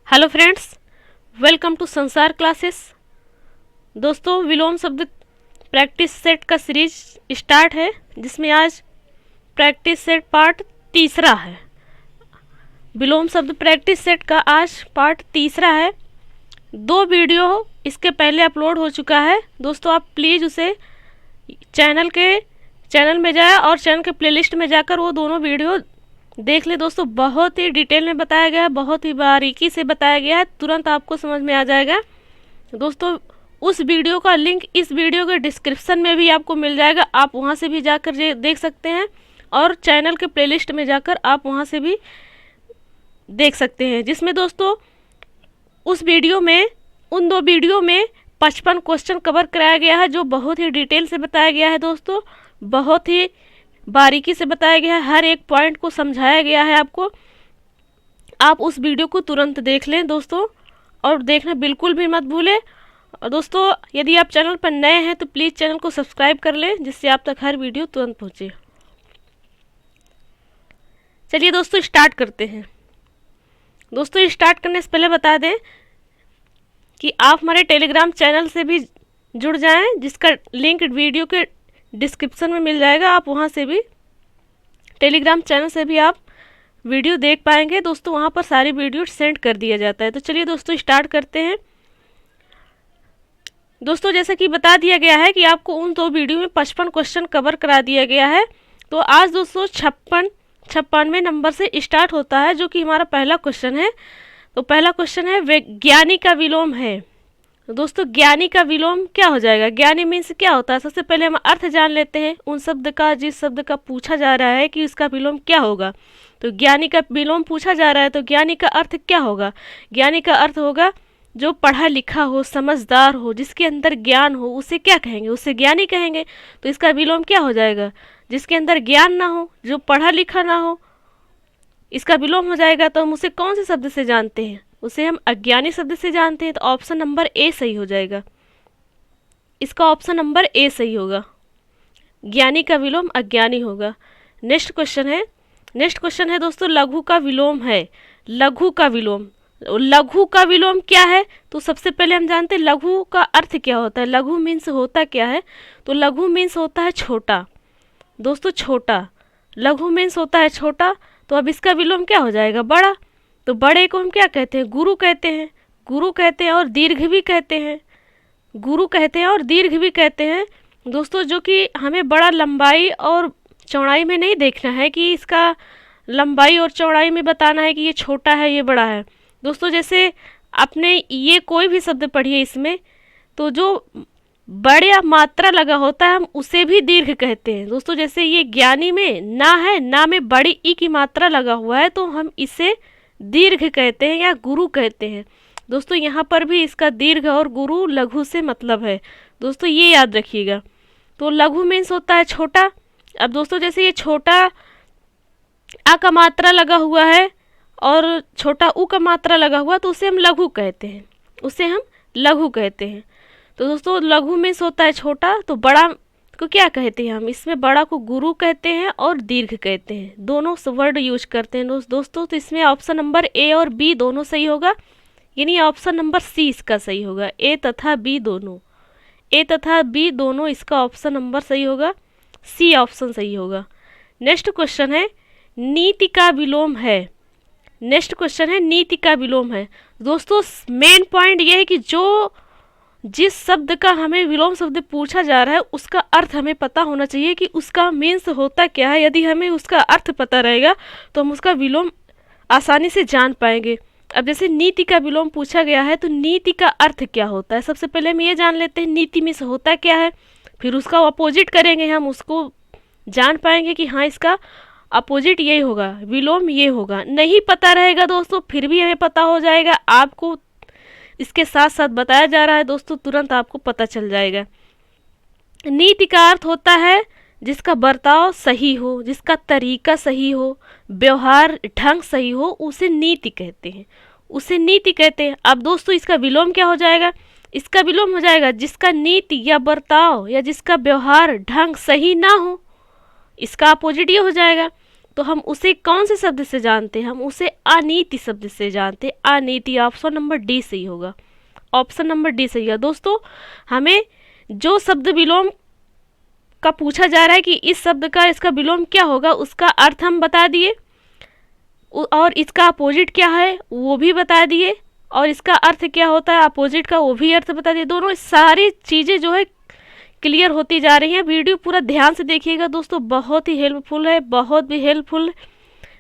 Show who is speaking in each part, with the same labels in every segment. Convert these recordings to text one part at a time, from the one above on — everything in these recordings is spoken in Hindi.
Speaker 1: हेलो फ्रेंड्स, वेलकम टू संसार क्लासेस। दोस्तों, विलोम शब्द प्रैक्टिस सेट का सीरीज स्टार्ट है, जिसमें आज प्रैक्टिस सेट पार्ट तीसरा है। विलोम शब्द प्रैक्टिस सेट का आज पार्ट तीसरा है। 2 वीडियो इसके पहले अपलोड हो चुका है। दोस्तों, आप प्लीज़ उसे चैनल में जाए और चैनल के प्लेलिस्ट में जाकर वो दोनों वीडियो देख ले। दोस्तों, बहुत ही डिटेल में बताया गया है, बहुत ही बारीकी से बताया गया है, तुरंत आपको समझ में आ जाएगा। दोस्तों, उस वीडियो का लिंक इस वीडियो के डिस्क्रिप्शन में भी आपको मिल जाएगा, आप वहां से भी जाकर देख सकते हैं, और चैनल के प्लेलिस्ट में जाकर आप वहां से भी देख सकते हैं, जिसमें दोस्तों उस वीडियो में उन 2 वीडियो में 55 क्वेश्चन कवर कराया गया है, जो बहुत ही डिटेल से बताया गया है। दोस्तों, बहुत ही बारीकी से बताया गया है, हर एक पॉइंट को समझाया गया है आपको। आप उस वीडियो को तुरंत देख लें दोस्तों, और देखना बिल्कुल भी मत भूलें। और दोस्तों, यदि आप चैनल पर नए हैं तो प्लीज़ चैनल को सब्सक्राइब कर लें, जिससे आप तक हर वीडियो तुरंत पहुंचे। चलिए दोस्तों, स्टार्ट करते हैं। दोस्तों, स्टार्ट करने से पहले बता दें कि आप हमारे टेलीग्राम चैनल से भी जुड़ जाएं, जिसका लिंक वीडियो के डिस्क्रिप्शन में मिल जाएगा। आप वहां से भी, टेलीग्राम चैनल से भी आप वीडियो देख पाएंगे। दोस्तों, वहां पर सारी वीडियो सेंड कर दिया जाता है। तो चलिए दोस्तों, स्टार्ट करते हैं। दोस्तों, जैसा कि बता दिया गया है कि आपको उन 2 वीडियो में 55 क्वेश्चन कवर करा दिया गया है। तो आज दोस्तों 56वें नंबर से स्टार्ट होता है, जो कि हमारा पहला क्वेश्चन है। तो पहला क्वेश्चन है, वैज्ञानिक का विलोम है। दोस्तों, ज्ञानी का विलोम क्या हो जाएगा? ज्ञानी मीन्स क्या होता है? सबसे पहले हम अर्थ जान लेते हैं उन शब्द का, जिस शब्द का पूछा जा रहा है कि इसका विलोम क्या होगा। तो ज्ञानी का विलोम पूछा जा रहा है, तो ज्ञानी का अर्थ क्या होगा? ज्ञानी का अर्थ होगा जो पढ़ा लिखा हो, समझदार हो, जिसके अंदर ज्ञान हो, उसे क्या कहेंगे? उसे ज्ञानी कहेंगे। तो इसका विलोम क्या हो जाएगा? जिसके अंदर ज्ञान ना हो, जो पढ़ा लिखा ना हो, इसका विलोम हो जाएगा। तो हम उसे कौन से शब्द से जानते हैं? उसे हम अज्ञानी शब्द से जानते हैं। तो ऑप्शन नंबर ए सही हो जाएगा। इसका ऑप्शन नंबर ए सही होगा। ज्ञानी का विलोम अज्ञानी होगा। नेक्स्ट क्वेश्चन है दोस्तों, लघु का विलोम है। लघु का विलोम क्या है? तो सबसे पहले हम जानते हैं लघु का अर्थ क्या होता है। लघु मीन्स होता क्या है? तो लघु मीन्स होता है छोटा। दोस्तों, छोटा, लघु मीन्स होता है छोटा। तो अब इसका विलोम क्या हो जाएगा? बड़ा। तो बड़े को हम क्या कहते हैं? गुरु कहते हैं। गुरु कहते हैं और दीर्घ भी कहते हैं। गुरु कहते हैं और दीर्घ भी कहते हैं दोस्तों, जो कि हमें बड़ा लंबाई और चौड़ाई में नहीं देखना है कि इसका लंबाई और चौड़ाई में बताना है कि ये छोटा है, ये बड़ा है। दोस्तों, जैसे आपने ये कोई भी शब्द पढ़िए इसमें, तो जो बड़ा मात्रा लगा होता है हम उसे भी दीर्घ कहते हैं। दोस्तों, जैसे ये ज्ञानी में ना है, ना में बड़ी ई की मात्रा लगा हुआ है, तो हम इसे दीर्घ कहते हैं या गुरु कहते हैं। दोस्तों, यहाँ पर भी इसका दीर्घ और गुरु लघु से मतलब है। दोस्तों, ये याद रखिएगा। तो लघु मीन्स होता है छोटा। अब दोस्तों, जैसे ये छोटा आ का मात्रा लगा हुआ है और छोटा उ का मात्रा लगा हुआ, तो उसे हम लघु कहते हैं। तो दोस्तों, लघु मीन्स होता है छोटा। तो बड़ा को क्या कहते हैं हम? इसमें बड़ा को गुरु कहते हैं और दीर्घ कहते हैं, दोनों वर्ड यूज करते हैं दोस्तों। तो इसमें ऑप्शन नंबर ए और बी दोनों सही होगा, यानी ऑप्शन नंबर सी इसका सही होगा। ए तथा बी दोनों इसका ऑप्शन नंबर सही होगा, सी ऑप्शन सही होगा। नेक्स्ट क्वेश्चन है, नीति का विलोम है। दोस्तों, मेन पॉइंट ये है कि जिस शब्द का हमें विलोम शब्द पूछा जा रहा है, उसका अर्थ हमें पता होना चाहिए कि उसका मीन्स होता क्या है। यदि हमें उसका अर्थ पता रहेगा तो हम उसका विलोम आसानी से जान पाएंगे। अब जैसे नीति का विलोम पूछा गया है, तो नीति का अर्थ क्या होता है? सबसे पहले हम ये जान लेते हैं नीति मीन्स होता क्या है, फिर उसका अपोजिट करेंगे, हम उसको जान पाएंगे कि हाँ, इसका अपोजिट यही होगा, विलोम ये होगा। नहीं पता रहेगा दोस्तों, फिर भी हमें पता हो जाएगा। आपको इसके साथ साथ बताया जा रहा है दोस्तों, तुरंत आपको पता चल जाएगा। नीति का अर्थ होता है जिसका बर्ताव सही हो, जिसका तरीका सही हो, व्यवहार ढंग सही हो, उसे नीति कहते हैं। अब दोस्तों, इसका विलोम क्या हो जाएगा? इसका विलोम हो जाएगा जिसका नीति या बर्ताव या जिसका व्यवहार ढंग सही ना हो, इसका अपोजिट ये हो जाएगा। तो हम उसे कौन से शब्द से जानते हैं? हम उसे अनीति शब्द से जानते हैं। अनीति, ऑप्शन नंबर डी सही होगा। ऑप्शन नंबर डी सही है। दोस्तों, हमें जो शब्द विलोम का पूछा जा रहा है कि इस शब्द का इसका विलोम क्या होगा, उसका अर्थ हम बता दिए, और इसका अपोजिट क्या है वो भी बता दिए, और इसका अर्थ क्या होता है अपोजिट का वो भी अर्थ बता दिए। दोनों सारी चीज़ें जो है क्लियर होती जा रही हैं। वीडियो पूरा ध्यान से देखिएगा दोस्तों, बहुत ही हेल्पफुल है, बहुत भी हेल्पफुल।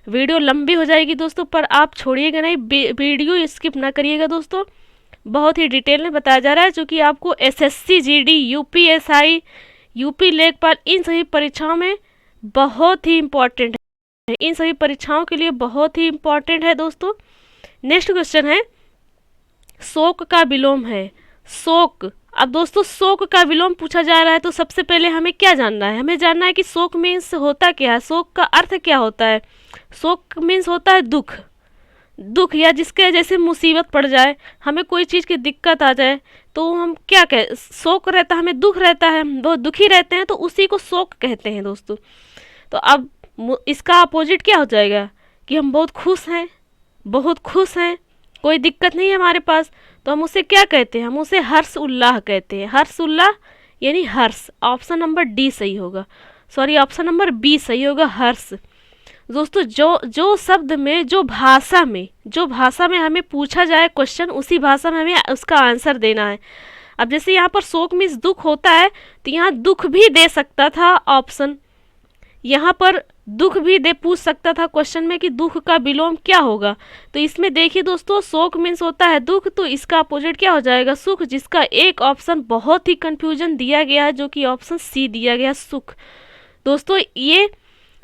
Speaker 1: वीडियो लंबी हो जाएगी दोस्तों, पर आप छोड़िएगा नहीं, वीडियो स्किप ना करिएगा दोस्तों। बहुत ही डिटेल में बताया जा रहा है, जो कि आपको एसएससी, जीडी, यूपीएसआई, यूपी लेखपाल, इन सभी परीक्षाओं में बहुत ही इम्पोर्टेंट है। इन सभी परीक्षाओं के लिए बहुत ही इम्पोर्टेंट है दोस्तों। नेक्स्ट क्वेश्चन है, शोक का विलोम है। शोक, अब दोस्तों शोक का विलोम पूछा जा रहा है, तो सबसे पहले हमें क्या जानना है? हमें जानना है कि शोक मीन्स होता क्या है, शोक का अर्थ क्या होता है। शोक मीन्स होता है दुख, दुख या जिसके जैसे मुसीबत पड़ जाए, हमें कोई चीज़ की दिक्कत आ जाए तो हम क्या कहें, शोक रहता है, हमें दुख रहता है, हम बहुत दुखी रहते हैं, तो उसी को शोक कहते हैं दोस्तों। तो अब इसका अपोजिट क्या हो जाएगा कि हम बहुत खुश हैं, बहुत खुश हैं, कोई दिक्कत नहीं है हमारे पास, तो हम उसे क्या कहते हैं? हम उसे हर्ष उल्लाह कहते हैं। हर्ष उल्लाह यानी हर्ष। ऑप्शन नंबर डी सही होगा, सॉरी ऑप्शन नंबर बी सही होगा, हर्ष। दोस्तों, जो शब्द में, जो भाषा में हमें पूछा जाए क्वेश्चन, उसी भाषा में हमें उसका आंसर देना है। अब जैसे यहाँ पर शोक मीन्स दुख होता है, तो यहाँ दुख भी दे सकता था ऑप्शन, यहाँ पर दुख भी दे पूछ सकता था क्वेश्चन में कि दुख का विलोम क्या होगा। तो इसमें देखिए दोस्तों, शोक मीन्स होता है दुख, तो इसका अपोजिट क्या हो जाएगा? सुख, जिसका एक ऑप्शन बहुत ही कंफ्यूजन दिया गया है, जो कि ऑप्शन सी दिया गया, सुख। दोस्तों, ये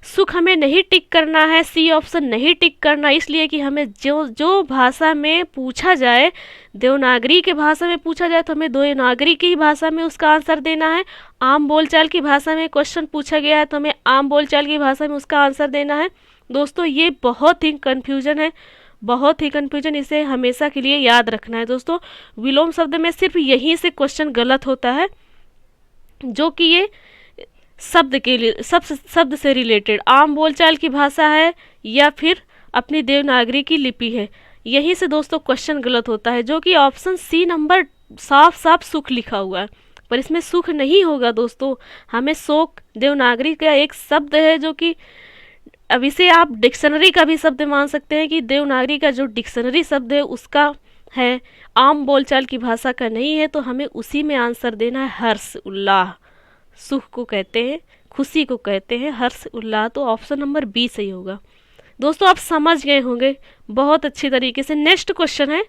Speaker 1: सुख हमें नहीं टिक करना है, सी ऑप्शन नहीं टिक करना, इसलिए कि हमें जो भाषा में पूछा जाए, देवनागरी के भाषा में पूछा जाए तो हमें देवनागरी की भाषा में उसका आंसर देना है। आम बोलचाल की भाषा में क्वेश्चन पूछा गया है तो हमें आम बोलचाल की भाषा में उसका आंसर देना है। दोस्तों, ये बहुत ही कन्फ्यूजन है, बहुत ही कन्फ्यूजन, इसे हमेशा के लिए याद रखना है दोस्तों। विलोम शब्द में सिर्फ यहीं से क्वेश्चन गलत होता है, जो कि ये शब्द के लिए शब्द से रिलेटेड आम बोलचाल की भाषा है या फिर अपनी देवनागरी की लिपि है, यहीं से दोस्तों क्वेश्चन गलत होता है, जो कि ऑप्शन सी नंबर साफ साफ सुख लिखा हुआ है, पर इसमें सुख नहीं होगा दोस्तों। हमें शोक देवनागरी का एक शब्द है, जो कि अब इसे आप डिक्शनरी का भी शब्द मान सकते हैं कि देवनागरी का जो डिक्शनरी शब्द है उसका है, आम बोलचाल की भाषा का नहीं है, तो हमें उसी में आंसर देना है। हर्ष उल्लाह, सुख को कहते हैं, खुशी को कहते हैं हर्ष उल्लाह, तो ऑप्शन नंबर बी सही होगा। दोस्तों, आप समझ गए होंगे बहुत अच्छी तरीके से। नेक्स्ट क्वेश्चन है,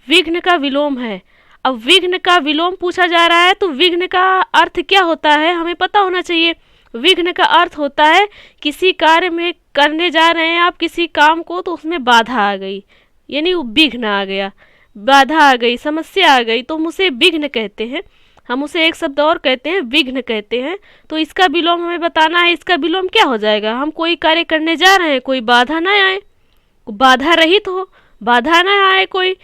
Speaker 1: विघ्न का विलोम है। अब विघ्न का विलोम पूछा जा रहा है, तो विघ्न का अर्थ क्या होता है हमें पता होना चाहिए। विघ्न का अर्थ होता है किसी कार्य में करने जा रहे हैं आप किसी काम को, तो उसमें बाधा आ गई, यानी विघ्न आ गया, बाधा आ गई, समस्या आ गई, तो हम उसे विघ्न कहते हैं। हम उसे एक शब्द और कहते हैं, विघ्न कहते हैं। तो इसका विलोम हमें बताना है, इसका विलोम क्या हो जाएगा? हम कोई कार्य करने जा रहे हैं, कोई बाधा ना आए, बाधा रहित हो, बाधा ना आए कोई,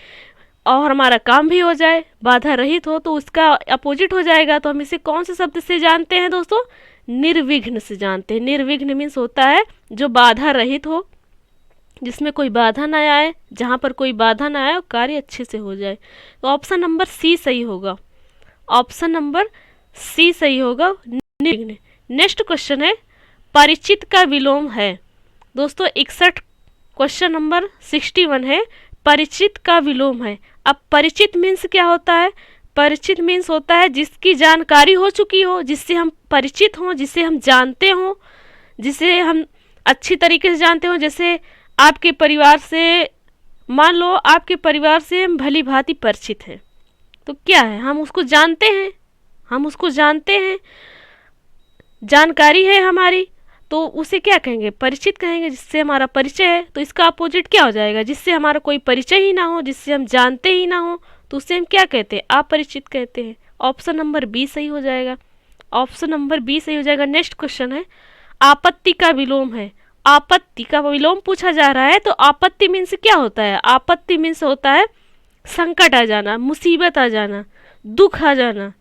Speaker 1: और हमारा काम भी हो जाए, बाधा रहित हो, तो उसका अपोजिट हो जाएगा। तो हम इसे कौन से शब्द से जानते हैं दोस्तों? निर्विघ्न से जानते हैं। निर्विघ्न मीन्स होता है जो बाधा रहित हो, जिसमें कोई बाधा ना आए, जहाँ पर कोई बाधा ना आए और कार्य अच्छे से हो जाए। तो ऑप्शन नंबर सी सही होगा, ऑप्शन नंबर सी सही होगा, निर्विघ्न। नेक्स्ट क्वेश्चन है, परिचित का विलोम है। दोस्तों, 61 क्वेश्चन नंबर 61 है, परिचित का विलोम है। अब परिचित मीन्स क्या होता है? परिचित मीन्स होता है जिसकी जानकारी हो चुकी हो, जिससे हम परिचित हों, जिसे हम जानते हों, जिसे हम अच्छी तरीके से जानते हों। जैसे आपके परिवार से, मान लो आपके परिवार से हम भली भांति परिचित हैं, तो क्या है, हम उसको जानते हैं, हम उसको जानते हैं, जानकारी है हमारी, तो उसे क्या कहेंगे? परिचित कहेंगे, जिससे हमारा परिचय है। तो इसका अपोजिट क्या हो जाएगा? जिससे हमारा कोई परिचय ही ना हो, जिससे हम जानते ही ना हो, तो उसे हम क्या कहते हैं? अपरिचित कहते हैं। ऑप्शन नंबर बी सही हो जाएगा, ऑप्शन नंबर बी सही हो जाएगा। नेक्स्ट क्वेश्चन है, आपत्ति का विलोम है। आपत्ति का विलोम पूछा जा रहा है, तो आपत्ति मीन्स क्या होता है? आपत्ति मीन्स होता है संकट आ जाना, मुसीबत आ जाना, दुख आ जाना,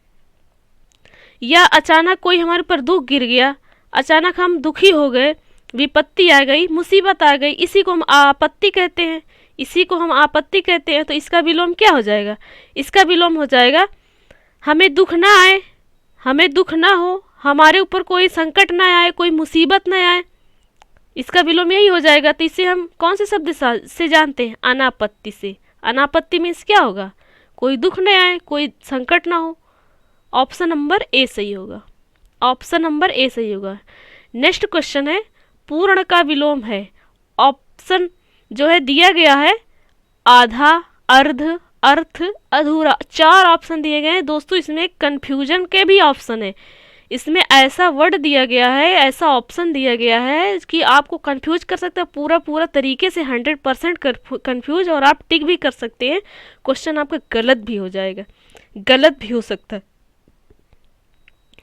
Speaker 1: या अचानक कोई हमारे पर दुख गिर गया, अचानक हम दुखी हो गए, विपत्ति आ गई, मुसीबत आ गई, इसी को हम आपत्ति कहते हैं, इसी को हम आपत्ति कहते हैं। तो इसका विलोम क्या हो जाएगा? इसका विलोम हो जाएगा हमें दुख ना आए, हमें दुख ना हो, हमारे ऊपर कोई संकट ना आए, कोई मुसीबत ना आए, इसका विलोम यही हो जाएगा। तो इसे हम कौन से शब्द से जानते हैं? अनापत्ति से। अनापत्ति मीन्स क्या होगा? कोई दुख न आए, कोई संकट ना हो। ऑप्शन नंबर ए सही होगा, ऑप्शन नंबर ए सही होगा। नेक्स्ट क्वेश्चन है पूर्ण का विलोम है। ऑप्शन जो है दिया गया है आधा, अर्ध, अर्थ, अधूरा, 4 ऑप्शन दिए गए हैं दोस्तों। इसमें कंफ्यूजन के भी ऑप्शन है, इसमें ऐसा वर्ड दिया गया है, ऐसा ऑप्शन दिया गया है कि आपको कंफ्यूज कर सकता है पूरा तरीके से 100% कंफ्यूज, और आप टिक भी कर सकते हैं। क्वेश्चन आपका गलत भी हो जाएगा, गलत भी हो सकता है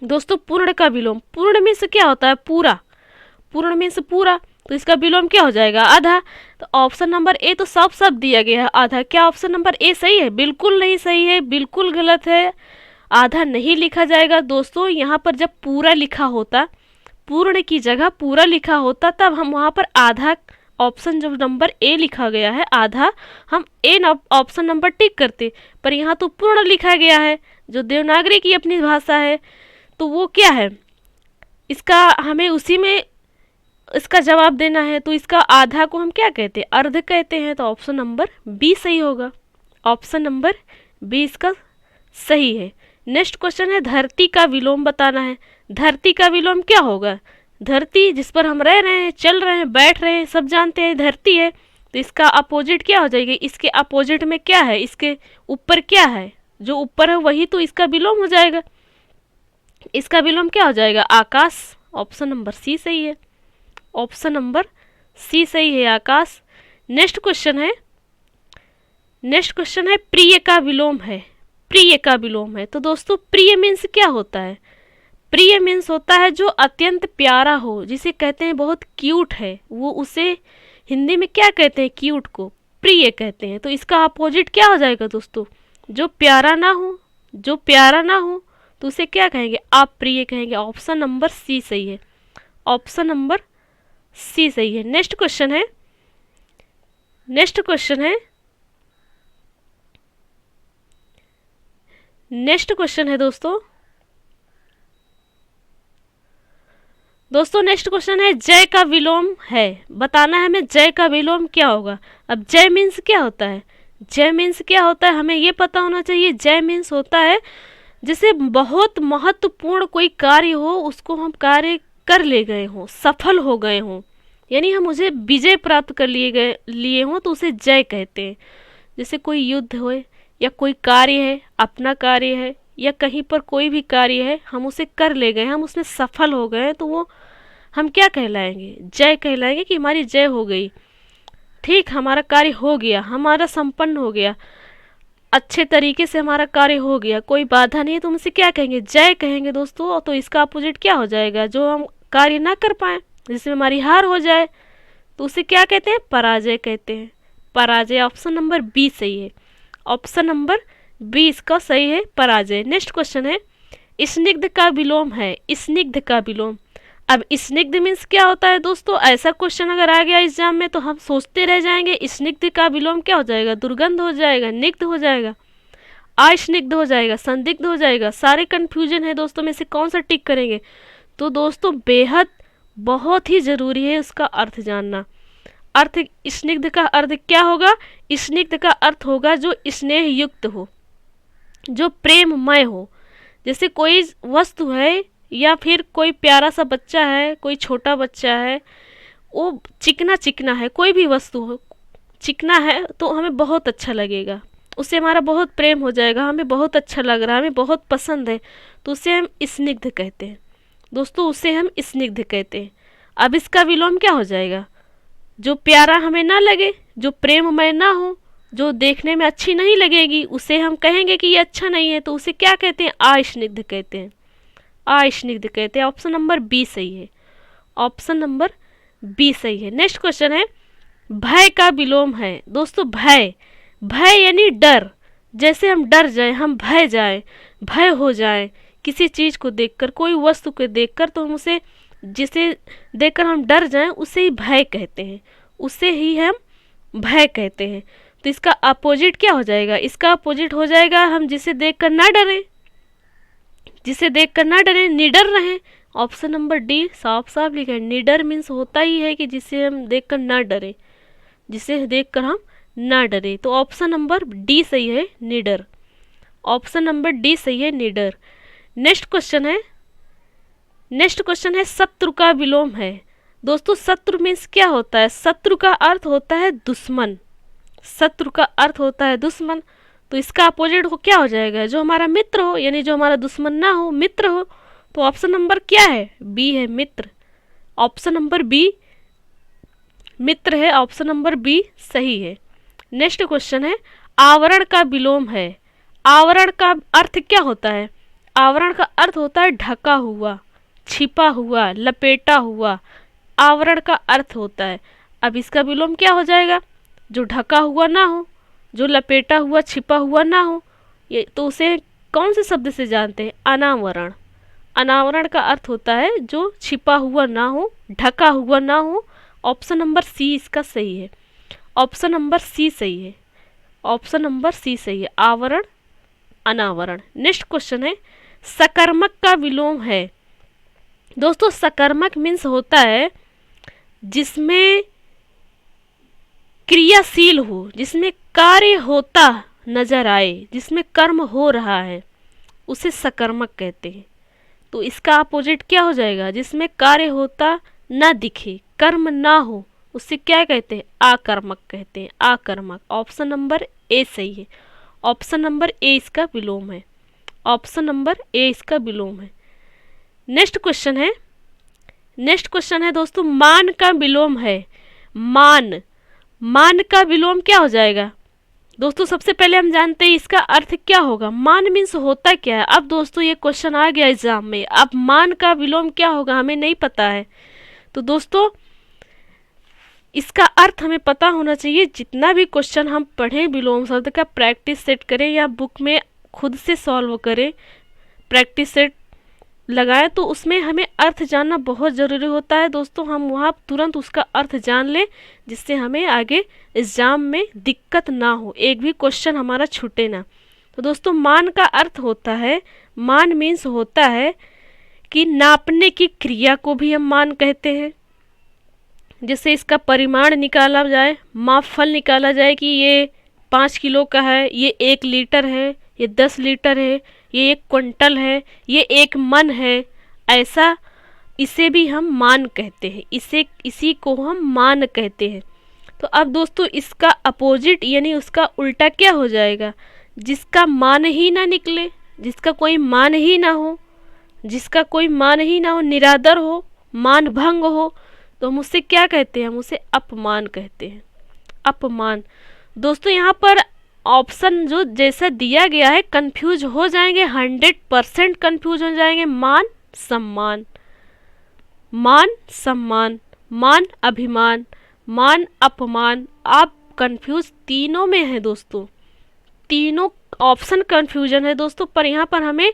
Speaker 1: दोस्तों। पूर्ण का विलोम, पूर्ण में से क्या होता है? पूरा, पूर्ण में से पूरा, तो इसका विलोम क्या हो जाएगा? आधा। तो ऑप्शन नंबर ए तो साफ साफ दिया गया है आधा। क्या ऑप्शन नंबर ए सही है? बिल्कुल नहीं सही है, बिल्कुल गलत है। आधा नहीं लिखा जाएगा दोस्तों। यहाँ पर जब पूरा लिखा होता, पूर्ण की जगह पूरा लिखा होता, तब हम वहाँ पर आधा ऑप्शन जो नंबर ए लिखा गया है आधा, हम ए ऑप्शन नंबर टिक करते। पर यहाँ तो पूर्ण लिखा गया है जो देवनागरी की अपनी भाषा है, तो वो क्या है? इसका हमें उसी में इसका जवाब देना है। तो इसका आधा को हम क्या कहते हैं? अर्ध कहते हैं। तो ऑप्शन नंबर बी सही होगा, ऑप्शन नंबर बी इसका सही है। नेक्स्ट क्वेश्चन है धरती का विलोम बताना है। धरती का विलोम क्या होगा? धरती जिस पर हम रह रहे हैं, चल रहे हैं, बैठ रहे हैं, सब जानते हैं धरती है। तो इसका अपोजिट क्या हो जाएगी? इसके अपोजिट में क्या है? इसके ऊपर क्या है? जो ऊपर है वही तो इसका विलोम हो जाएगा। इसका विलोम क्या हो जाएगा? आकाश। ऑप्शन नंबर सी सही है, ऑप्शन नंबर सी सही है, आकाश। नेक्स्ट क्वेश्चन है प्रिय का विलोम है। प्रिय का विलोम है। तो दोस्तों प्रिय मीन्स क्या होता है? प्रिय मीन्स होता है जो अत्यंत प्यारा हो, जिसे कहते हैं बहुत क्यूट है, वो उसे हिंदी में क्या कहते हैं? क्यूट को प्रिय कहते हैं। तो इसका अपोजिट क्या हो जाएगा दोस्तों? जो प्यारा ना हो, जो प्यारा ना हो तो उसे क्या कहेंगे? अप्रिय कहेंगे। ऑप्शन नंबर सी सही है, ऑप्शन नंबर सी सही है। नेक्स्ट क्वेश्चन है दोस्तों नेक्स्ट क्वेश्चन है जय का विलोम है। बताना है हमें जय का विलोम क्या होगा। अब जय मीन्स क्या होता है? जय मीन्स क्या होता है हमें ये पता होना चाहिए। जय मीन्स होता है जैसे बहुत महत्वपूर्ण कोई कार्य हो, उसको हम कार्य कर ले गए हों, सफल हो गए हों, यानी हम उसे विजय प्राप्त कर लिए हों, तो उसे जय कहते हैं। जैसे कोई युद्ध हो या कोई कार्य है, अपना कार्य है, या कहीं पर कोई भी कार्य है, हम उसे कर ले गए, हम उसमें सफल हो गए, तो वो हम क्या कहलाएंगे? जय कहलाएंगे कि हमारी जय हो गई। ठीक, हमारा कार्य हो गया, हमारा संपन्न हो गया, अच्छे तरीके से हमारा कार्य हो गया, कोई बाधा नहीं है, तो हम इसे क्या कहेंगे? जय कहेंगे दोस्तों। तो इसका अपोजिट क्या हो जाएगा? जो हम कार्य ना कर पाए, जिसमें हमारी हार हो जाए, तो उसे क्या कहते हैं? पराजय कहते हैं। पराजय। ऑप्शन नंबर बी सही है, ऑप्शन नंबर बी इसका सही है, पराजय। नेक्स्ट क्वेश्चन है स्निग्ध का विलोम है। स्निग्ध का विलोम। अब स्निग्ध मीन्स क्या होता है दोस्तों? ऐसा क्वेश्चन अगर आ गया एग्जाम में तो हम सोचते रह जाएंगे। स्निग्ध का विलोम क्या हो जाएगा? दुर्गंध हो जाएगा, निग्ध हो जाएगा, अस्निग्ध हो जाएगा, संदिग्ध हो जाएगा। सारे कंफ्यूजन है दोस्तों, में से कौन सा टिक करेंगे? तो दोस्तों बेहद बहुत ही जरूरी है उसका अर्थ जानना। अर्थ स्निग्ध का अर्थ क्या होगा? स्निग्ध का अर्थ होगा जो स्नेह युक्त हो, जो प्रेममय हो। जैसे कोई वस्तु है या फिर कोई प्यारा सा बच्चा है, कोई छोटा बच्चा है, वो चिकना चिकना है, कोई भी वस्तु हो चिकना है, तो हमें बहुत अच्छा लगेगा, उससे हमारा बहुत प्रेम हो जाएगा, हमें बहुत अच्छा लग रहा है, हमें बहुत पसंद है, तो उसे हम स्निग्ध कहते हैं दोस्तों, उसे हम स्निग्ध कहते हैं। अब इसका विलोम क्या हो जाएगा? जो प्यारा हमें ना लगे, जो प्रेममय ना हो, जो देखने में अच्छी नहीं लगेगी, उसे हम कहेंगे कि ये अच्छा नहीं है, तो उसे क्या कहते हैं? अस्निग्ध कहते हैं, अस्निग्ध कहते हैं। ऑप्शन नंबर बी सही है, ऑप्शन नंबर बी सही है। नेक्स्ट क्वेश्चन है भय का विलोम है। दोस्तों भय, भय यानी डर। जैसे हम डर जाए, हम भय हो जाए किसी चीज़ को देखकर, कोई वस्तु को देखकर, तो हम उसे जिसे देखकर हम डर जाएं उसे ही भय कहते हैं, उसे ही हम भय कहते हैं। तो इसका अपोजिट क्या हो जाएगा? इसका अपोजिट हो जाएगा हम जिसे देखकर ना डरें, जिसे देखकर ना डरें, निडर रहें। ऑप्शन नंबर डी साफ साफ लिखा है, निडर मीन्स होता ही है कि जिसे हम देखकर ना डरें, जिसे देखकर हम ना डरे। तो ऑप्शन नंबर डी सही है, निडर। ऑप्शन नंबर डी सही है, निडर। नेक्स्ट क्वेश्चन है, नेक्स्ट क्वेश्चन है शत्रु का विलोम है। दोस्तों शत्रु मीन्स क्या होता है? शत्रु का अर्थ होता है दुश्मन, शत्रु का अर्थ होता है दुश्मन। तो इसका अपोजिट हो क्या हो जाएगा? जो हमारा मित्र हो, यानी जो हमारा दुश्मन ना हो, मित्र हो। तो ऑप्शन नंबर क्या है? बी है, मित्र। ऑप्शन नंबर बी मित्र है, ऑप्शन नंबर बी सही है। नेक्स्ट क्वेश्चन है आवरण का विलोम है। आवरण का अर्थ क्या होता है? आवरण का अर्थ होता है ढका हुआ, छिपा हुआ, लपेटा हुआ, आवरण का अर्थ होता है। अब इसका विलोम क्या हो जाएगा? जो ढका हुआ ना हो, जो लपेटा हुआ, छिपा हुआ ना हो, ये तो उसे कौन से शब्द से जानते हैं? अनावरण। अनावरण का अर्थ होता है जो छिपा हुआ ना हो, ढका हुआ ना हो। ऑप्शन नंबर सी इसका सही है, ऑप्शन नंबर सी सही है, ऑप्शन नंबर सी सही है, आवरण अनावरण। नेक्स्ट क्वेश्चन है सकर्मक का विलोम है। दोस्तों सकर्मक मीन्स होता है जिसमें क्रियाशील हो, जिसमें कार्य होता नजर आए, जिसमें कर्म हो रहा है, उसे सकर्मक कहते हैं। तो इसका अपोजिट क्या हो जाएगा? जिसमें कार्य होता ना दिखे, कर्म ना हो, उससे क्या कहते हैं? आकर्मक कहते हैं, आकर्मक। ऑप्शन नंबर ए सही है, ऑप्शन नंबर ए इसका विलोम है, ऑप्शन नंबर ए इसका विलोम है। नेक्स्ट क्वेश्चन है, नेक्स्ट क्वेश्चन है दोस्तों मान का विलोम है। मान, मान का विलोम क्या हो जाएगा? दोस्तों सबसे पहले हम जानते हैं इसका अर्थ क्या होगा। मान मीन्स होता क्या है? अब दोस्तों ये क्वेश्चन आ गया एग्जाम में, अब मान का विलोम क्या होगा हमें नहीं पता है। तो दोस्तों इसका अर्थ हमें पता होना चाहिए। जितना भी क्वेश्चन हम पढ़ें विलोम शब्द का, प्रैक्टिस सेट करें या बुक में खुद से सॉल्व करें, प्रैक्टिस सेट लगाएं, तो उसमें हमें अर्थ जानना बहुत ज़रूरी होता है। दोस्तों हम वहाँ तुरंत उसका अर्थ जान लें, जिससे हमें आगे एग्ज़ाम में दिक्कत ना हो, एक भी क्वेश्चन हमारा छूटे ना। तो दोस्तों मान का अर्थ होता है, मान मीन्स होता है कि नापने की क्रिया को भी हम मान कहते हैं। जैसे इसका परिमाण निकाला जाए, मापफल निकाला जाए कि ये 5 किलो का है, ये 1 लीटर है, ये 10 लीटर है, ये 1 क्विंटल है, ये 1 मन है, ऐसा इसे भी हम मान कहते हैं, इसी को हम मान कहते हैं। तो अब दोस्तों इसका अपोजिट यानी उसका उल्टा क्या हो जाएगा? जिसका मान ही ना निकले, जिसका कोई मान ही ना हो, जिसका कोई मान ही ना हो, निरादर हो, मान भंग हो, तो हम उसे क्या कहते हैं? हम उसे अपमान कहते हैं, अपमान। दोस्तों यहाँ पर ऑप्शन जो जैसा दिया गया है कंफ्यूज हो जाएंगे, 100% कंफ्यूज हो जाएंगे। मान सम्मान, मान सम्मान, मान अभिमान, मान अपमान, आप कंफ्यूज तीनों में है दोस्तों, तीनों ऑप्शन कंफ्यूजन है दोस्तों। पर यहाँ पर हमें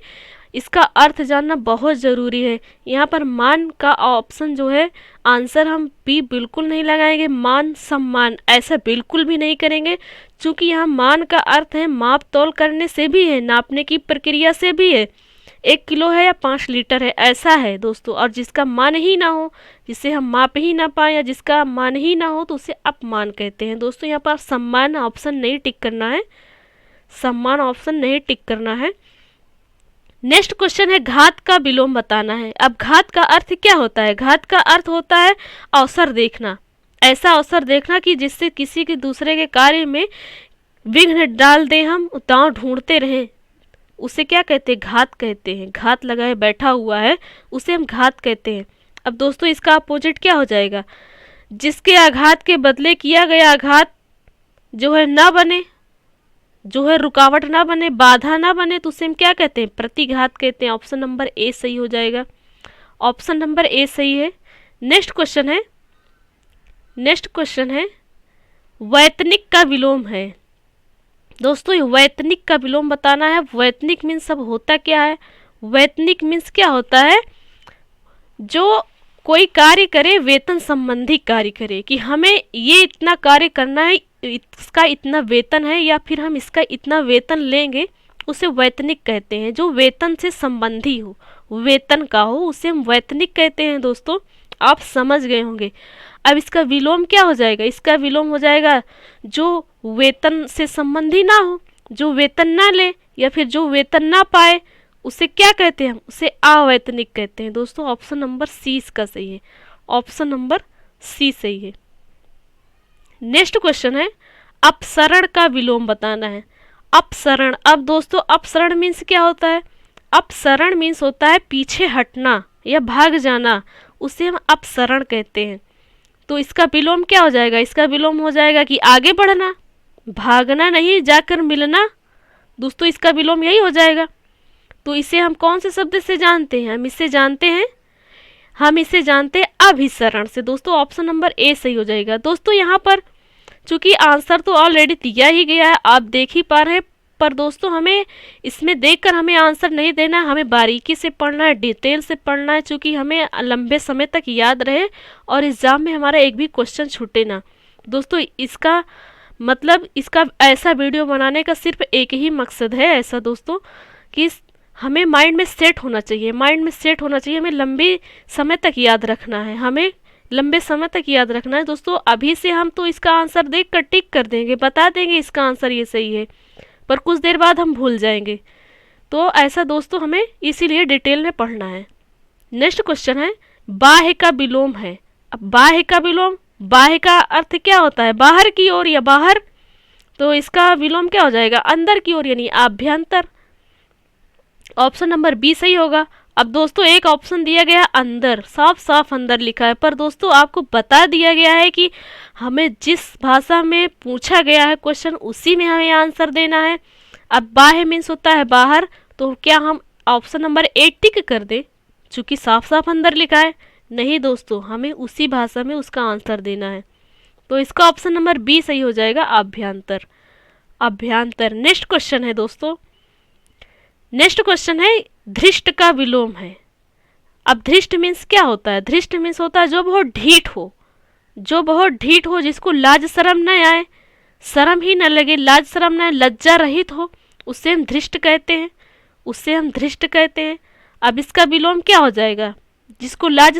Speaker 1: इसका अर्थ जानना बहुत ज़रूरी है। यहाँ पर मान का ऑप्शन जो है आंसर हम बी बिल्कुल नहीं लगाएंगे, मान सम्मान ऐसा बिल्कुल भी नहीं करेंगे, क्योंकि यहाँ मान का अर्थ है माप तौल करने से भी है, नापने की प्रक्रिया से भी है, 1 किलो है या 5 लीटर है, ऐसा है दोस्तों। और जिसका मान ही ना हो, जिसे हम माप ही ना पाए, या जिसका मान ही ना हो, तो उसे अपमान कहते हैं दोस्तों। यहाँ पर सम्मान ऑप्शन नहीं टिक करना है, सम्मान ऑप्शन नहीं टिक करना है। नेक्स्ट क्वेश्चन है घात का विलोम बताना है। अब घात का अर्थ क्या होता है? घात का अर्थ होता है अवसर देखना, ऐसा अवसर देखना कि जिससे किसी के दूसरे के कार्य में विघ्न डाल दे, हम दांव ढूंढते रहें, उसे क्या कहते हैं? घात कहते हैं। घात लगाए बैठा हुआ है उसे हम घात कहते हैं। अब दोस्तों इसका अपोजिट क्या हो जाएगा? जिसके आघात के बदले किया गया आघात जो है ना बने, जो है रुकावट ना बने, बाधा ना बने, तो उसे हम क्या कहते हैं? प्रतिघात कहते हैं। ऑप्शन नंबर ए सही हो जाएगा, ऑप्शन नंबर ए सही है। नेक्स्ट क्वेश्चन है, नेक्स्ट क्वेश्चन है वैतनिक का विलोम है। दोस्तों ये वैतनिक का विलोम बताना है। वैतनिक मीन्स सब होता क्या है? वैतनिक मीन्स क्या होता है? जो कोई कार्य करे वेतन संबंधी कार्य करे, कि हमें ये इतना कार्य करना है, इसका इतना वेतन है या फिर हम इसका इतना वेतन लेंगे, उसे वैतनिक कहते हैं। जो वेतन से संबंधी हो, वेतन का हो, उसे हम वैतनिक कहते हैं। दोस्तों आप समझ गए होंगे। अब इसका विलोम क्या हो जाएगा? इसका विलोम हो जाएगा जो वेतन से संबंधी ना हो, जो वेतन ना ले या फिर जो वेतन ना पाए, उसे क्या कहते हैं? हम उसे अवैतनिक कहते हैं। दोस्तों ऑप्शन नंबर सी इसका सही है। ऑप्शन नंबर सी सही है। नेक्स्ट क्वेश्चन है, अपसरण का विलोम बताना है। अपसरण, अब दोस्तों अपसरण मीन्स क्या होता है? अपसरण मीन्स होता है पीछे हटना या भाग जाना, उसे हम अपसरण कहते हैं। तो इसका विलोम क्या हो जाएगा? इसका विलोम हो जाएगा कि आगे बढ़ना, भागना नहीं, जाकर मिलना। दोस्तों इसका विलोम यही हो जाएगा। तो इसे हम कौन से शब्द से जानते हैं? हम इसे जानते हैं अभिसरण से। दोस्तों ऑप्शन नंबर ए सही हो जाएगा। दोस्तों यहाँ पर चूंकि आंसर तो ऑलरेडी दिया ही गया है, आप देख ही पा रहे हैं, पर दोस्तों हमें इसमें देखकर हमें आंसर नहीं देना है, हमें बारीकी से पढ़ना है, डिटेल से पढ़ना है, चूँकि हमें लंबे समय तक याद रहे और एग्जाम में हमारा एक भी क्वेश्चन छूटे ना। दोस्तों इसका मतलब, इसका ऐसा वीडियो बनाने का सिर्फ एक ही मकसद है ऐसा दोस्तों, कि हमें माइंड में सेट होना चाहिए, हमें लंबे समय तक याद रखना है, दोस्तों अभी से हम तो इसका आंसर देख कर टिक कर देंगे, बता देंगे इसका आंसर ये सही है, पर कुछ देर बाद हम भूल जाएंगे। तो ऐसा दोस्तों हमें इसीलिए डिटेल में पढ़ना है। नेक्स्ट क्वेश्चन है, बाह्य का विलोम है। अब बाह्य का विलोम, बाह्य का अर्थ क्या होता है? बाहर की ओर या बाहर, तो इसका विलोम क्या हो जाएगा? अंदर की ओर यानी आभ्यंतर। ऑप्शन नंबर बी सही होगा। अब दोस्तों एक ऑप्शन दिया गया अंदर, साफ साफ अंदर लिखा है, पर दोस्तों आपको बता दिया गया है कि हमें जिस भाषा में पूछा गया है क्वेश्चन उसी में हमें आंसर देना है। अब बाह्य मीन्स होता है बाहर, तो क्या हम ऑप्शन नंबर ए टिक कर दें चूँकि साफ साफ अंदर लिखा है? नहीं दोस्तों, हमें उसी भाषा में उसका आंसर देना है। तो इसका ऑप्शन नंबर बी सही हो जाएगा, अभ्यंतर। अभ्यंतर। नेक्स्ट क्वेश्चन है दोस्तों, नेक्स्ट क्वेश्चन है, धृष्ट का विलोम है। अब धृष्ट मीन्स क्या होता है? धृष्ट मीन्स होता है जो बहुत ढीठ हो, जिसको लाज शर्म न आए, शर्म ही न लगे, लाज शर्म न आए, लज्जा रहित हो, उससे हम धृष्ट कहते हैं। अब इसका विलोम क्या हो जाएगा? जिसको लाज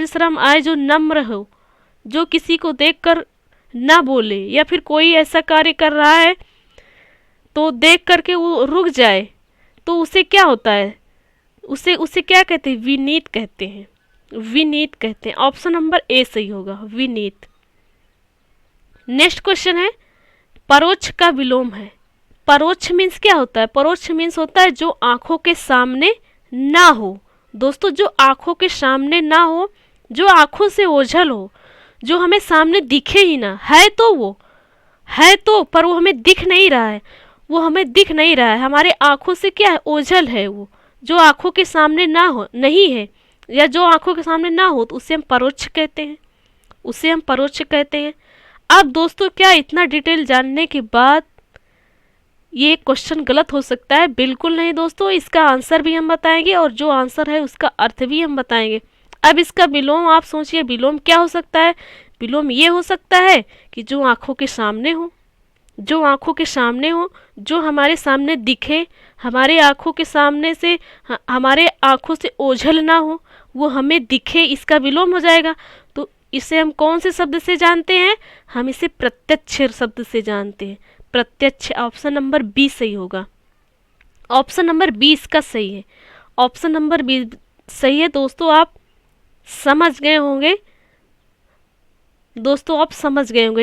Speaker 1: शर्म आए, जो नम्र हो, जो किसी को देखकर ना बोले, या फिर कोई ऐसा कार्य कर रहा है तो देख करके वो रुक जाए, तो उसे क्या होता है? उसे क्या कहते हैं? विनीत कहते हैं। ऑप्शन नंबर ए सही होगा, विनीत। नेक्स्ट क्वेश्चन है, परोक्ष का विलोम है। परोक्ष मीन्स क्या होता है? परोक्ष मीन्स होता है जो आंखों के सामने ना हो। दोस्तों जो आंखों के सामने ना हो, जो आंखों से ओझल हो, जो हमें सामने दिखे ही ना, है तो पर वो हमें दिख नहीं रहा है, हमारे आंखों से क्या है? ओझल है वो, जो आंखों के सामने ना हो, नहीं है, या जो आंखों के सामने ना हो, तो उसे हम परोक्ष कहते हैं। अब दोस्तों क्या इतना डिटेल जानने के बाद ये क्वेश्चन गलत हो सकता है? बिल्कुल नहीं दोस्तों, इसका आंसर भी हम बताएंगे और जो आंसर है उसका अर्थ भी हम बताएंगे। अब इसका विलोम आप सोचिए, विलोम क्या हो सकता है? विलोम ये हो सकता है कि जो आंखों के सामने हो, जो हमारे सामने दिखे, हमारे आंखों के सामने से, हमारे आंखों से ओझल ना हो, वो हमें दिखे, इसका विलोम हो जाएगा। तो इसे हम कौन से शब्द से जानते हैं? हम इसे प्रत्यक्ष शब्द से जानते हैं। प्रत्यक्ष। ऑप्शन नंबर बी सही होगा। ऑप्शन नंबर बी इसका सही है। ऑप्शन नंबर बी सही है। दोस्तों आप समझ गए होंगे।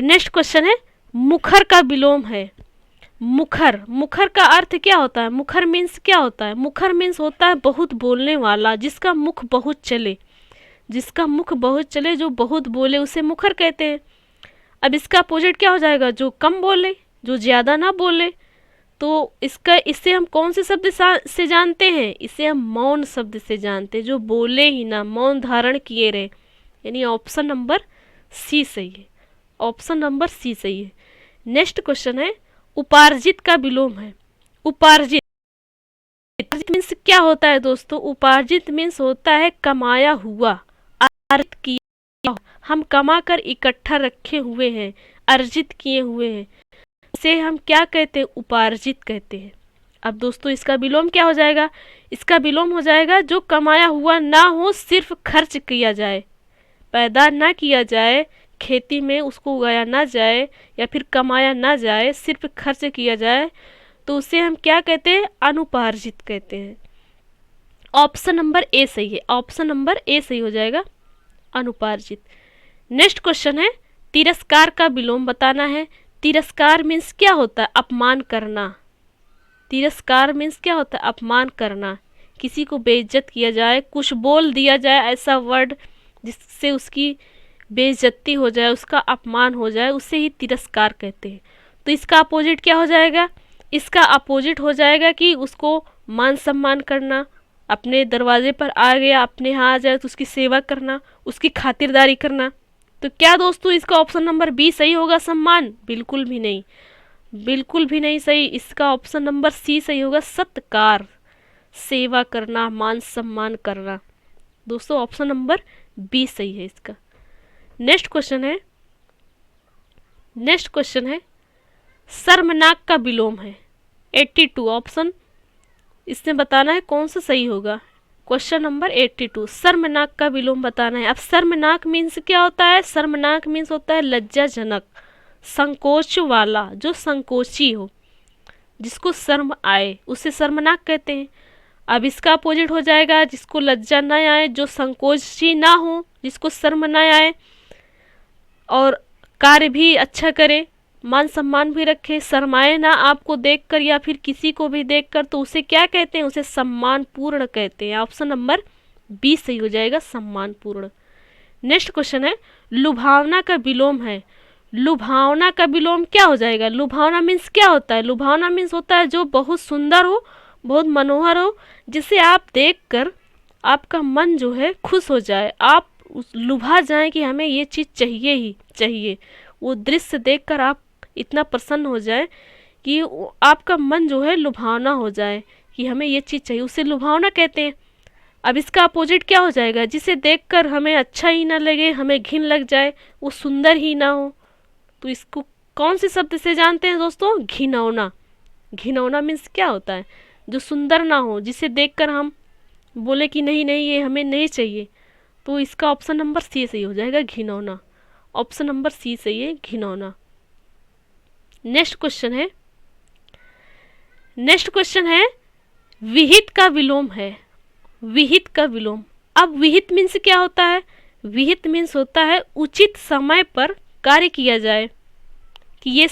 Speaker 1: नेक्स्ट क्वेश्चन है, मुखर का विलोम है। मुखर का अर्थ क्या होता है? मुखर मीन्स क्या होता है? मुखर मीन्स होता है बहुत बोलने वाला, जिसका मुख बहुत चले, जो बहुत बोले उसे मुखर कहते हैं। अब इसका अपोजिट क्या हो जाएगा? जो कम बोले, जो ज़्यादा ना बोले। तो इससे हम कौन से शब्द से जानते हैं? इसे हम मौन शब्द से जानते हैं, जो बोले ही ना, मौन धारण किए रहे, यानी ऑप्शन नंबर सी सही है। ऑप्शन नंबर सी सही है। नेक्स्ट क्वेश्चन है, उपार्जित का विलोम है। उपार्जित मीन्स क्या होता है दोस्तों? उपार्जित मीन्स होता है कमाया हुआ, अर्जित किया, हम कमा कर इकट्ठा रखे हुए हैं, अर्जित किए हुए हैं, इसे हम क्या कहते हैं? उपार्जित कहते हैं। अब दोस्तों इसका विलोम क्या हो जाएगा? इसका विलोम हो जाएगा जो कमाया हुआ ना हो, सिर्फ खर्च किया जाए, पैदा ना किया जाए, खेती में उसको उगाया ना जाए या फिर कमाया ना जाए, सिर्फ खर्च किया जाए, तो उसे हम क्या कहते हैं? अनुपार्जित कहते हैं। ऑप्शन नंबर ए सही है, ऑप्शन नंबर ए सही हो जाएगा, अनुपार्जित। नेक्स्ट क्वेश्चन है, तिरस्कार का विलोम बताना है। तिरस्कार मीन्स क्या होता है? अपमान करना। तिरस्कार मीन्स क्या होता है? अपमान करना, किसी को बेइज्जत किया जाए, कुछ बोल दिया जाए ऐसा वर्ड जिससे उसकी बेइज्जती हो जाए, उसका अपमान हो जाए, उसे ही तिरस्कार कहते हैं। तो इसका अपोजिट क्या हो जाएगा? इसका अपोजिट हो जाएगा कि उसको मान सम्मान करना, अपने दरवाजे पर आ गया, अपने यहाँ आ जाए तो उसकी सेवा करना, उसकी खातिरदारी करना। तो क्या दोस्तों इसका ऑप्शन नंबर बी सही होगा, सम्मान? बिल्कुल भी नहीं, बिल्कुल भी नहीं सही। इसका ऑप्शन नंबर सी सही होगा, सत्कार, सेवा करना, मान सम्मान करना। दोस्तों ऑप्शन नंबर बी सही है इसका। नेक्स्ट क्वेश्चन है, नेक्स्ट क्वेश्चन है, शर्मनाक का विलोम है। 82 ऑप्शन इसमें बताना है कौन सा सही होगा। क्वेश्चन नंबर 82, शर्मनाक का विलोम बताना है। अब शर्मनाक मीन्स क्या होता है? शर्मनाक मीन्स होता है लज्जाजनक, संकोच वाला, जो संकोची हो, जिसको शर्म आए, उसे शर्मनाक कहते हैं। अब इसका अपोजिट हो जाएगा, जिसको लज्जा ना आए, जो संकोची ना हो, जिसको शर्म ना आए और कार्य भी अच्छा करे, मान सम्मान भी रखे, शर्माए ना आपको देखकर या फिर किसी को भी देखकर, तो उसे क्या कहते हैं? उसे सम्मानपूर्ण कहते हैं। ऑप्शन नंबर बी सही हो जाएगा, सम्मानपूर्ण। नेक्स्ट क्वेश्चन है, लुभावना का विलोम है। लुभावना का विलोम क्या हो जाएगा? लुभावना मीन्स क्या होता है? लुभावना मीन्स होता है जो बहुत सुंदर हो, बहुत मनोहर हो, जिसे आप देखकर आपका मन जो है खुश हो जाए, आप लुभा जाए कि हमें ये चीज़ चाहिए ही चाहिए। वो दृश्य देखकर आप इतना प्रसन्न हो जाए कि आपका मन जो है लुभावना हो जाए कि हमें ये चीज़ चाहिए, उसे लुभावना कहते हैं। अब इसका अपोजिट क्या हो जाएगा? जिसे देखकर हमें अच्छा ही ना लगे, हमें घिन लग जाए, वो सुंदर ही ना हो, तो इसको कौन से शब्द से जानते हैं दोस्तों? घिनौना। घिनौना मीन्स क्या होता है? जो सुंदर ना हो, जिसे देखकर हम बोले कि नहीं नहीं ये हमें नहीं चाहिए, तो इसका ऑप्शन नंबर सी सही हो जाएगा, घिनौना। ऑप्शन नंबर सी सही है, घिनौना। नेक्स्ट क्वेश्चन है, नेक्स्ट क्वेश्चन है, विहित का विलोम है। विहित का विलोम। अब विहित मीन्स क्या होता है? विहित मीन्स होता है उचित समय पर कार्य किया जाए, कि ये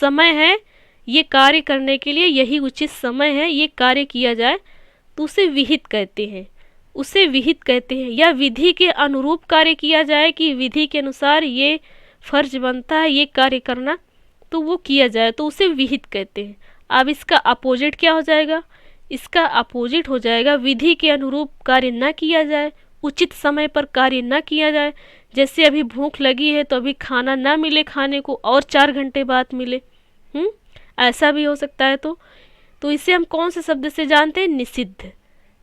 Speaker 1: समय है, ये कार्य करने के लिए यही उचित समय है, ये कार्य किया जाए, तो उसे विहित कहते हैं, उसे विहित कहते हैं। या विधि के अनुरूप कार्य किया जाए, कि विधि के अनुसार ये फर्ज बनता है ये कार्य करना, तो वो किया जाए, तो उसे विहित कहते हैं। अब इसका अपोजिट क्या हो जाएगा? इसका अपोजिट हो जाएगा विधि के अनुरूप कार्य न किया जाए, उचित समय पर कार्य न किया जाए। जैसे अभी भूख लगी है तो अभी खाना ना मिले खाने को, और 4 घंटे बाद मिले, ऐसा भी हो सकता है। तो इसे हम कौन से शब्द से जानते हैं? निषिद्ध।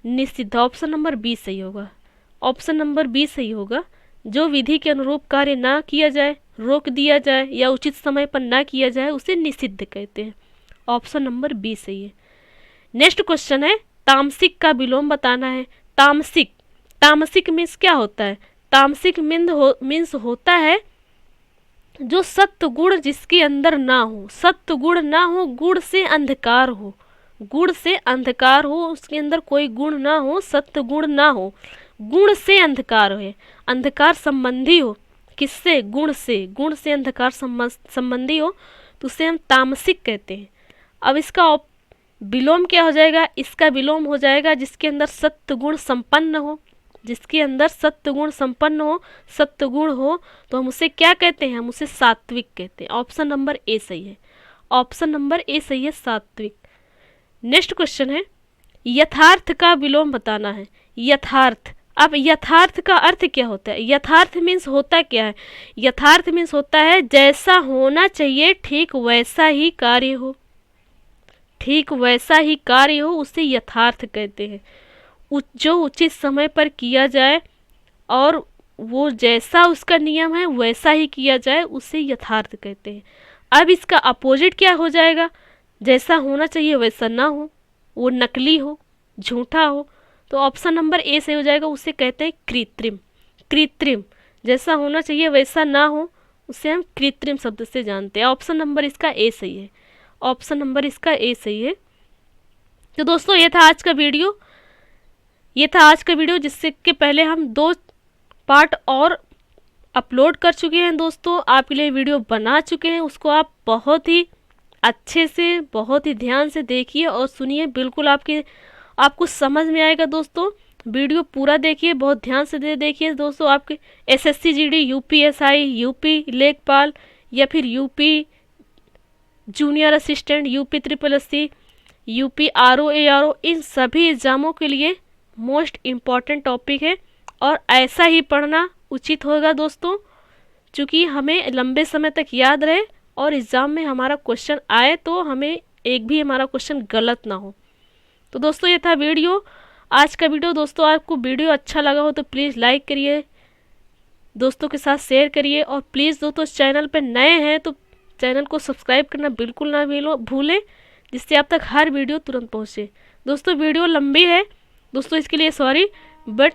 Speaker 1: निषिद्ध। ऑप्शन नंबर बी सही होगा, ऑप्शन नंबर बी सही होगा। जो विधि के अनुरूप कार्य ना किया जाए, रोक दिया जाए या उचित समय पर ना किया जाए, उसे निषिद्ध कहते हैं। ऑप्शन नंबर बी सही है। नेक्स्ट क्वेश्चन है, तामसिक का विलोम बताना है। तामसिक, तामसिक मीन्स क्या होता है? तामसिक मीन्स होता है जो सत्व गुण जिसके अंदर ना हो, सत्व गुण ना हो, गुण से अंधकार हो, गुण से अंधकार हो, उसके अंदर कोई गुण ना हो, सत्व गुण ना हो, गुण से अंधकार हो, अंधकार संबंधी हो, किससे? गुण से, गुण से अंधकार संबंधी हो, तो उसे हम तामसिक कहते हैं। अब इसका विलोम क्या हो जाएगा? इसका विलोम हो जाएगा जिसके अंदर सत्व गुण संपन्न हो, जिसके अंदर सत्व गुण संपन्न हो, सत्व गुण हो, तो हम उसे क्या कहते हैं? हम उसे सात्विक कहते हैं। ऑप्शन नंबर ए सही है, ऑप्शन नंबर ए सही है, सात्विक। नेक्स्ट क्वेश्चन है, यथार्थ का विलोम बताना है। यथार्थ। अब यथार्थ का अर्थ क्या होता है? यथार्थ मीन्स होता क्या है? यथार्थ मीन्स होता है जैसा होना चाहिए ठीक वैसा ही कार्य हो, ठीक वैसा ही कार्य हो उसे यथार्थ कहते हैं। जो उचित समय पर किया जाए और वो जैसा उसका नियम है वैसा ही किया जाए उसे यथार्थ कहते हैं। अब इसका अपोजिट क्या हो जाएगा? जैसा होना चाहिए वैसा ना हो, वो नकली हो, झूठा हो, तो ऑप्शन नंबर ए से हो जाएगा, उसे कहते हैं कृत्रिम। कृत्रिम, जैसा होना चाहिए वैसा ना हो, उसे हम कृत्रिम शब्द से जानते हैं। ऑप्शन नंबर इसका ए सही है। ऑप्शन नंबर इसका ए सही है। तो दोस्तों ये था आज का वीडियो, जिससे कि पहले हम 2 पार्ट और अपलोड कर चुके हैं दोस्तों, आपके लिए वीडियो बना चुके हैं। उसको आप बहुत ही अच्छे से, बहुत ही ध्यान से देखिए और सुनिए, बिल्कुल आपको समझ में आएगा दोस्तों। वीडियो पूरा देखिए, बहुत ध्यान से देखिए दोस्तों। आपके एसएससी जीडी, यूपीएसआई, यूपी लेखपाल या फिर UP junior assistant, UP triple SC, UP RO ARO, इन सभी एग्ज़ामों के लिए मोस्ट इम्पॉर्टेंट टॉपिक है और ऐसा ही पढ़ना उचित होगा दोस्तों, क्योंकि हमें लंबे समय तक याद रहे और एग्ज़ाम में हमारा क्वेश्चन आए तो हमें एक भी हमारा क्वेश्चन गलत ना हो। तो दोस्तों ये था आज का वीडियो। दोस्तों आपको वीडियो अच्छा लगा हो तो प्लीज़ लाइक करिए, दोस्तों के साथ शेयर करिए और प्लीज़ दोस्तों चैनल पर नए हैं तो चैनल को सब्सक्राइब करना बिल्कुल ना भूलें, जिससे आप तक हर वीडियो तुरंत पहुँचे। दोस्तों वीडियो लंबी है दोस्तों, इसके लिए सॉरी, बट